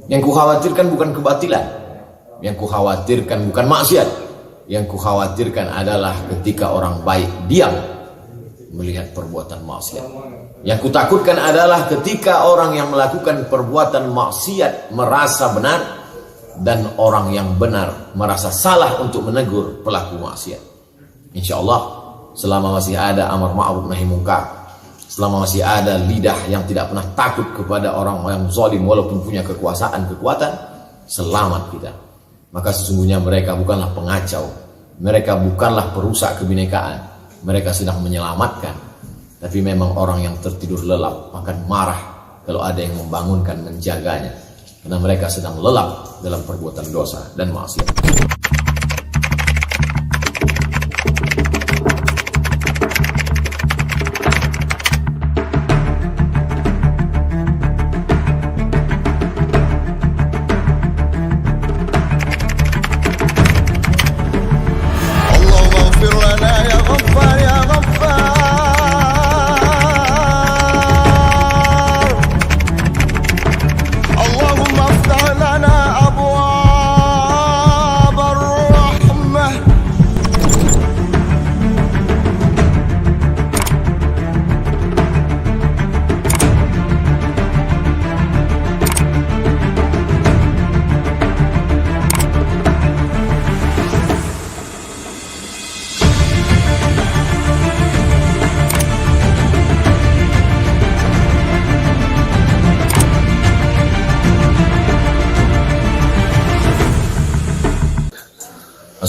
Yang kukhawatirkan bukan kebatilan, yang kukhawatirkan bukan maksiat, yang kukhawatirkan adalah ketika orang baik diam melihat perbuatan maksiat. Yang kutakutkan adalah ketika orang yang melakukan perbuatan maksiat merasa benar dan orang yang benar merasa salah untuk menegur pelaku maksiat. Insya Allah selama masih ada amar ma'ruf nahi munkar, selama masih ada lidah yang tidak pernah takut kepada orang yang zalim walaupun punya kekuasaan, kekuatan, selamat kita. Maka sesungguhnya mereka bukanlah pengacau, mereka bukanlah perusak kebinekaan, mereka sedang menyelamatkan. Tapi memang orang yang tertidur lelap akan marah kalau ada yang membangunkan, menjaganya, karena mereka sedang lelap dalam perbuatan dosa dan maksiat.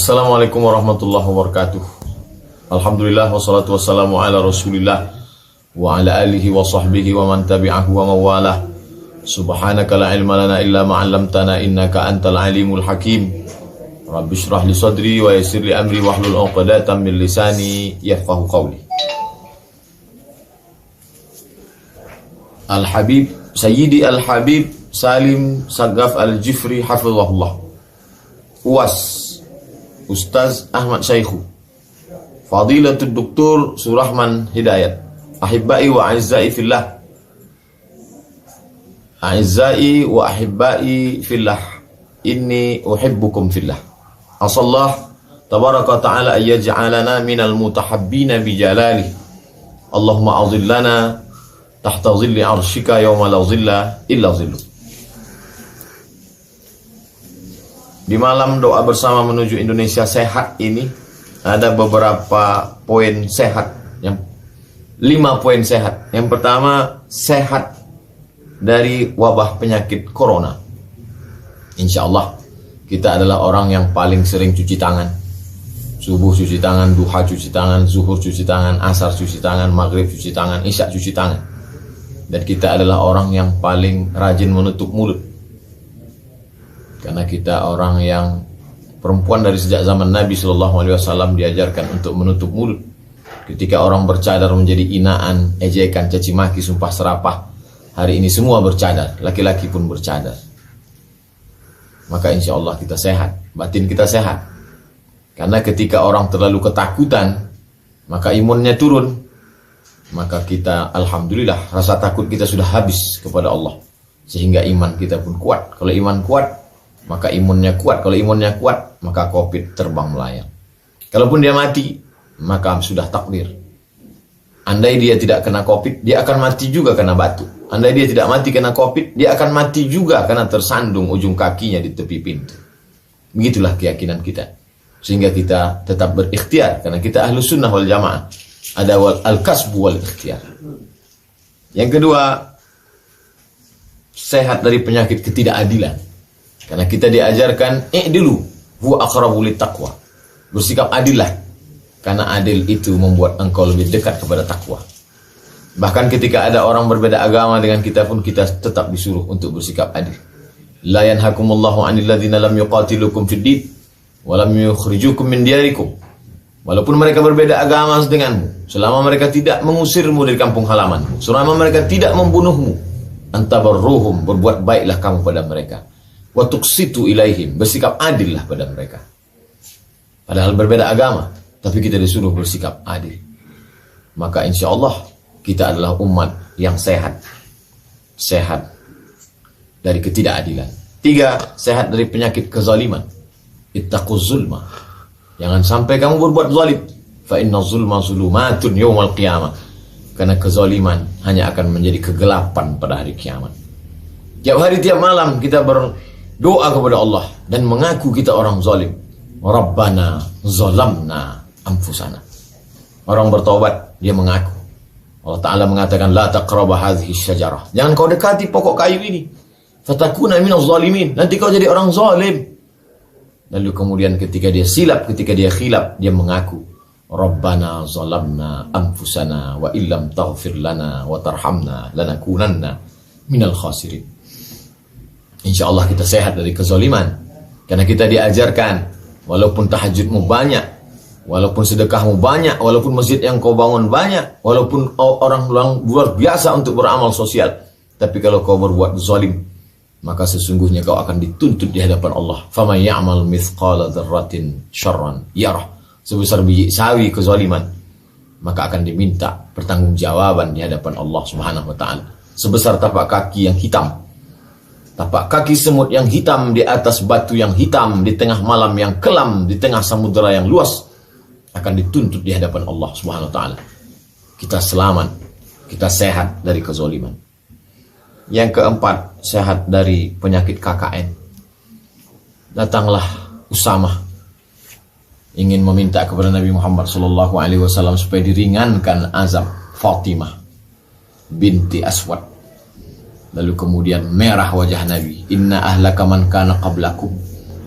Assalamualaikum warahmatullahi wabarakatuh. Alhamdulillah wassalatu wassalamu ala rasulillah wa ala alihi wa sahbihi wa man tabi'ahu wa mawalah. Subhanaka la ilma lana illa ma 'allamtana innaka antal alimul hakim. Rabbi shrah li sadri wa yassir li amri wahlul 'uqdatam min lisani yafqahu qawli. Al-Habib Sayyidi Al-Habib Salim Sagaf Al-Jifri hafizahullah. UAS Ustaz Ahmad Syekhu Fadilatul Doktor Surahman Hidayat. Ahibbai wa a'izzai fillah, a'izzai wa ahibbai fillah, inni uhibbukum fillah. Asallah tabaraka ta'ala ayyaj'alana minal mutahabbina bijalali. Allahumma azillana tahta zilli arshika yawma la zilla illa zillu. Di malam doa bersama menuju Indonesia sehat ini ada beberapa poin sehat, 5 poin sehat. Yang pertama, sehat dari wabah penyakit corona. Insya Allah kita adalah orang yang paling sering cuci tangan. Subuh cuci tangan, duha cuci tangan, zuhur cuci tangan, asar cuci tangan, maghrib cuci tangan, isya cuci tangan. Dan kita adalah orang yang paling rajin menutup mulut. Karena kita orang yang perempuan dari sejak zaman Nabi SAW diajarkan untuk menutup mulut. Ketika orang bercadar menjadi inaan, ejekan, caci maki, sumpah serapah. Hari ini semua bercadar, laki-laki pun bercadar. Maka insya Allah kita sehat, batin kita sehat. Karena ketika orang terlalu ketakutan, maka imunnya turun. Maka kita, alhamdulillah, rasa takut kita sudah habis kepada Allah. Sehingga iman kita pun kuat. Kalau iman kuat, maka imunnya kuat. Kalau imunnya kuat, maka COVID terbang melayang. Kalaupun dia mati, maka sudah takdir. Andai dia tidak kena COVID, dia akan mati juga karena batu. Andai dia tidak mati kena COVID, dia akan mati juga karena tersandung ujung kakinya di tepi pintu. Begitulah keyakinan kita. Sehingga kita tetap berikhtiar, karena kita ahlu sunnah wal jamaah. Ada al-kasbu wal ikhtiar. Yang kedua, sehat dari penyakit ketidakadilan. Karena kita diajarkan i'dilu huwa aqrabu littaqwa. Bersikap adillah, karena adil itu membuat engkau lebih dekat kepada takwa. Bahkan ketika ada orang berbeda agama dengan kita pun kita tetap disuruh untuk bersikap adil. La yanhakumullahu 'anil ladzina lam yuqatilukum fid din wa lam yukhrijukum min diyarikum. Walaupun mereka berbeda agama denganmu, selama mereka tidak mengusirmu dari kampung halamanmu, selama mereka tidak membunuhmu, antabarruhum, berbuat baiklah kamu pada mereka. Wa tuqsitu ilaihim, bersikap adillah pada mereka. Padahal berbeda agama, tapi kita disuruh bersikap adil. Maka insya Allah kita adalah umat yang sehat. Sehat dari ketidakadilan. 3, sehat dari penyakit kezaliman. Ittaquz zulma. Jangan sampai kamu berbuat zalim. Fa inna zulma zulumatun yawmal qiyamah. Karena kezaliman hanya akan menjadi kegelapan pada hari kiamat. Tiap hari, tiap malam kita berdoa kepada Allah dan mengaku kita orang zalim. Rabbana zalamna anfusana. Orang bertobat, dia mengaku. Allah Ta'ala mengatakan, la taqraba hadhihi syajarah. Jangan kau dekati pokok kayu ini. Fatakuna minaz zalimin. Nanti kau jadi orang zalim. Lalu kemudian ketika dia silap, ketika dia khilaf, dia mengaku, Rabbana zalamna anfusana wa illam taghfir lana wa tarhamna lanakunanna minal khasirin. InsyaAllah kita sehat dari kezaliman. Karena kita diajarkan, walaupun tahajudmu banyak, walaupun sedekahmu banyak, walaupun masjid yang kau bangun banyak, walaupun orang luar biasa untuk beramal sosial, tapi kalau kau berbuat zalim, maka sesungguhnya kau akan dituntut di hadapan Allah. Faman ya'mal mithqala dzarratin syarran yarah. Sebesar biji sawi kezaliman, maka akan diminta pertanggungjawaban di hadapan Allah Subhanahu wa taala. Sebesar tapak kaki yang hitam, tapak kaki semut yang hitam di atas batu yang hitam, di tengah malam yang kelam, di tengah samudera yang luas, akan dituntut di hadapan Allah Subhanahu wa taala. Kita selamat, kita sehat dari kezaliman. Yang keempat, sehat dari penyakit KKN. Datanglah Usamah ingin meminta kepada Nabi Muhammad SAW supaya diringankan azab Fatimah binti Aswad. Lalu kemudian merah wajah Nabi. Inna ahlaka man kana qablakum.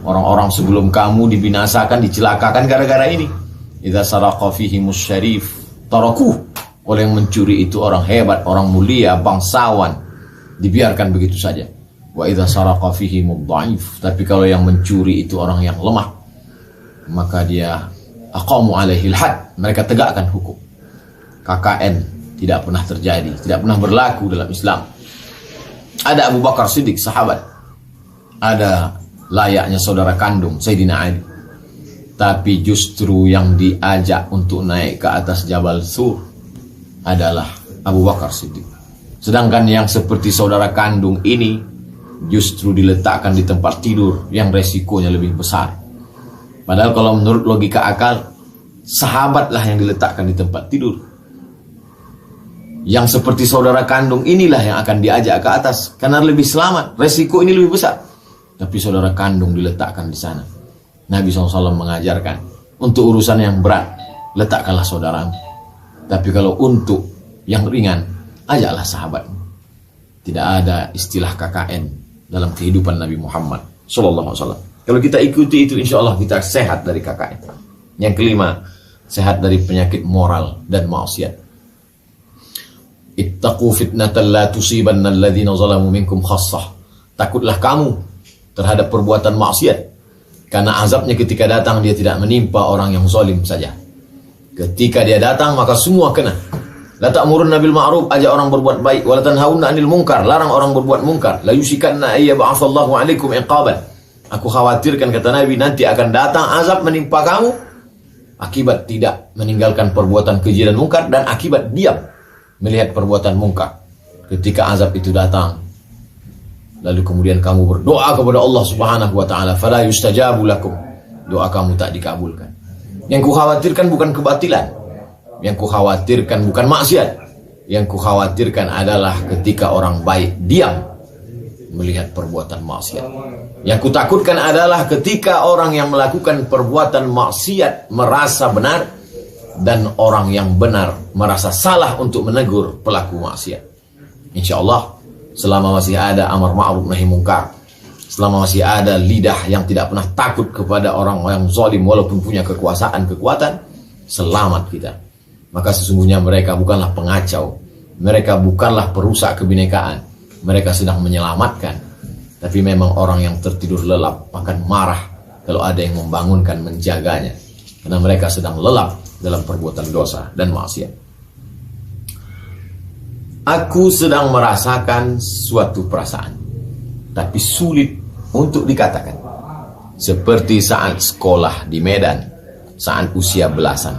Orang-orang sebelum kamu dibinasakan, dicelakakan gara-gara ini. Idza saraqa fihimus syarif tarakuh. Kalau yang mencuri itu orang hebat, orang mulia, bangsawan, dibiarkan begitu saja. Wa idza saraqa fihimud dhaif. Tapi kalau yang mencuri itu orang yang lemah, maka dia aqamu alaihil had, mereka tegakkan hukum. KKN tidak pernah terjadi, tidak pernah berlaku dalam Islam. Ada Abu Bakar Siddiq, sahabat, ada layaknya saudara kandung Sayyidina Ali, tapi justru yang diajak untuk naik ke atas Jabal Sur adalah Abu Bakar Siddiq. Sedangkan yang seperti saudara kandung ini justru diletakkan di tempat tidur yang resikonya lebih besar. Padahal kalau menurut logika akal, sahabatlah yang diletakkan di tempat tidur. Yang seperti saudara kandung inilah yang akan diajak ke atas, karena lebih selamat, resiko ini lebih besar. Tapi saudara kandung diletakkan di sana. Nabi SAW mengajarkan, untuk urusan yang berat, letakkanlah saudaramu. Tapi kalau untuk yang ringan, ajaklah sahabatmu. Tidak ada istilah KKN dalam kehidupan Nabi Muhammad SAW. Kalau kita ikuti itu, insya Allah kita sehat dari KKN. Yang kelima, sehat dari penyakit moral dan maksiat. Ittaqu fitnatan la tusibanna alladhina zalamu minkum khassah. Takutlah kamu terhadap perbuatan maksiat, karena azabnya ketika datang dia tidak menimpa orang yang zalim saja. Ketika dia datang maka semua kena. La ta'murunna bil ma'ruf, ajak orang berbuat baik, wa la tanhauna 'anil munkar, larang orang berbuat munkar. La yusikanna ayyab'atsallahu 'alaikum iqaban. Aku khawatirkan, kata Nabi, nanti akan datang azab menimpa kamu akibat tidak meninggalkan perbuatan keji dan mungkar, dan akibat diam melihat perbuatan mungkar. Ketika azab itu datang, lalu kemudian kamu berdoa kepada Allah Subhanahu wa taala, fala yustajabu lakum. Doa kamu tak dikabulkan. Yang kukhawatirkan bukan kebatilan. Yang kukhawatirkan bukan maksiat. Yang kukhawatirkan adalah ketika orang baik diam melihat perbuatan maksiat. Yang kutakutkan adalah ketika orang yang melakukan perbuatan maksiat merasa benar, dan orang yang benar merasa salah untuk menegur pelaku maksiat. Insya Allah, selama masih ada amar ma'ruf nahi mungkar, selama masih ada lidah yang tidak pernah takut kepada orang yang zalim walaupun punya kekuasaan, kekuatan, selamat kita. Maka sesungguhnya mereka bukanlah pengacau, mereka bukanlah perusak kebinekaan, mereka sedang menyelamatkan. Tapi memang orang yang tertidur lelap akan marah kalau ada yang membangunkan, menjaganya, karena mereka sedang lelap dalam perbuatan dosa dan maksiat. Aku sedang merasakan suatu perasaan, tapi sulit untuk dikatakan. Seperti saat sekolah di Medan, saat usia belasan.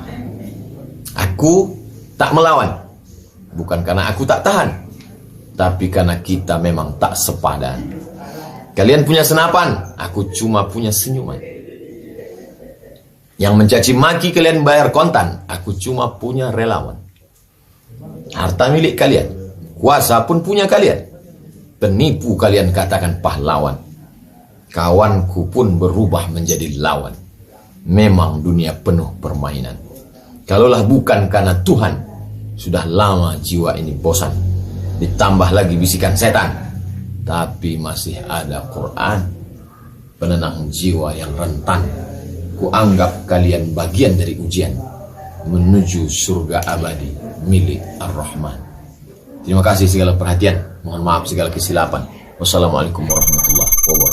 Aku tak melawan, bukan karena aku tak tahan, tapi karena kita memang tak sepadan. Kalian punya senapan, aku cuma punya senyuman. Yang mencaci maki kalian bayar kontan, aku cuma punya relawan. Harta milik kalian, kuasa pun punya kalian. Penipu kalian katakan pahlawan. Kawanku pun berubah menjadi lawan. Memang dunia penuh permainan. Kalaulah bukan karena Tuhan, sudah lama jiwa ini bosan. Ditambah lagi bisikan setan. Tapi masih ada Quran, penenang jiwa yang rentan. Kuanggap kalian bagian dari ujian menuju surga abadi milik Ar-Rahman. Terima kasih segala perhatian. Mohon maaf segala kesilapan. Wassalamualaikum warahmatullahi wabarakatuh.